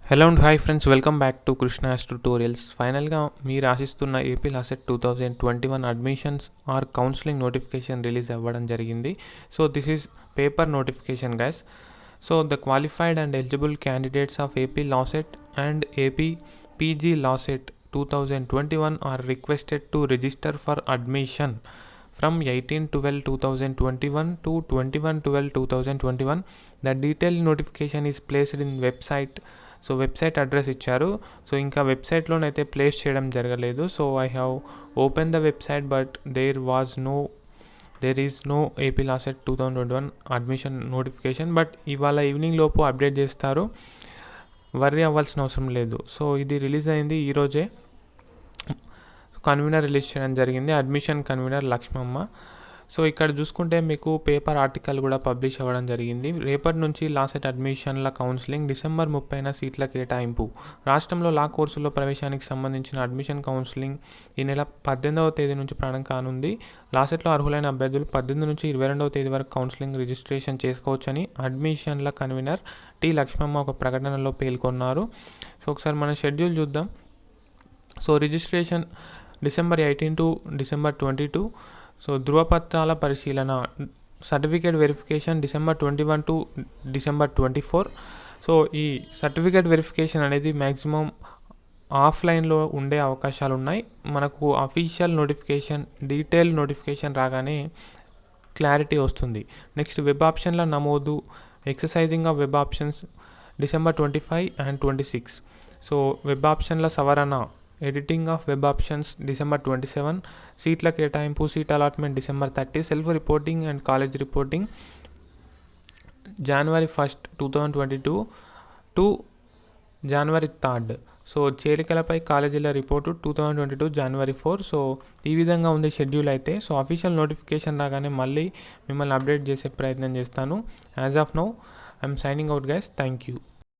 Hello and hi friends, welcome back to Krishna'S tutorials. ఫైనల్గా మీరు ఆశిస్తున్న AP LAWCET 2021 admissions or counselling notification release అవ్వడం జరిగింది. So this is paper notification guys. So the qualified and eligible candidates of AP LAWCET and AP PG LAWCET 2021 are requested to register for admission from 18/12/2021 to 21/12/2021. The detailed notification is placed in website. So website address ఇచ్చారు. So ఇంకా వెబ్సైట్లోనైతే place చేయడం జరగలేదు. So I have open the website but there is no AP LAWCET 2021 admission notification. But ఇవాళ evening లోపు update చేస్తారు, worry అవ్వాల్సిన అవసరం లేదు. సో ఇది రిలీజ్ అయింది ఈరోజే. కన్వీనర్ రిలీజ్ చేయడం జరిగింది, అడ్మిషన్ కన్వీనర్ లక్ష్మమ్మ. సో ఇక్కడ చూసుకుంటే మీకు పేపర్ ఆర్టికల్ కూడా పబ్లిష్ అవ్వడం జరిగింది. రేపటి నుంచి లాసెట్ అడ్మిషన్ల కౌన్సిలింగ్, December 30న సీట్ల కేటాయింపు. రాష్ట్రంలో లా కోర్సుల్లో ప్రవేశానికి సంబంధించిన అడ్మిషన్ కౌన్సిలింగ్ ఈ నెల 18వ తేదీ నుంచి ప్రారంభం కానుంది. లాసెట్లో అర్హులైన అభ్యర్థులు 18 నుంచి 22వ తేదీ వరకు కౌన్సిలింగ్ రిజిస్ట్రేషన్ చేసుకోవచ్చని అడ్మిషన్ల కన్వీనర్ టి లక్ష్మమ్మ ఒక ప్రకటనలో పేర్కొన్నారు. సో ఒకసారి మన షెడ్యూల్ చూద్దాం. So registration December 18 to December 22. So ధృవపత్రాల పరిశీలన, certificate verification December 21 to December 24. So ఈ సర్టిఫికేట్ వెరిఫికేషన్ అనేది మ్యాక్సిమం ఆఫ్లైన్లో ఉండే అవకాశాలు ఉన్నాయి. మనకు అఫీషియల్ నోటిఫికేషన్, డీటెయిల్ నోటిఫికేషన్ రాగానే క్లారిటీ వస్తుంది. నెక్స్ట్ వెబ్ ఆప్షన్ల నమోదు, exercising of web options December 25 and 26. So web ఆప్షన్ల సవరణ, editing of web options December 27. సీట్ల కేటాయింపు, seat allotment December 30. Self reporting and college reporting January 1st, 2022 to January 3rd. So చేరికలపై కాలేజీల రిపోర్టు 2022 January 4. సో ఈ విధంగా ఉంది షెడ్యూల్ అయితే. సో అఫీషియల్ నోటిఫికేషన్ రాగానే మళ్ళీ మిమ్మల్ని అప్డేట్ చేసే ప్రయత్నం చేస్తాను. As of now I'm signing out guys. Thank you.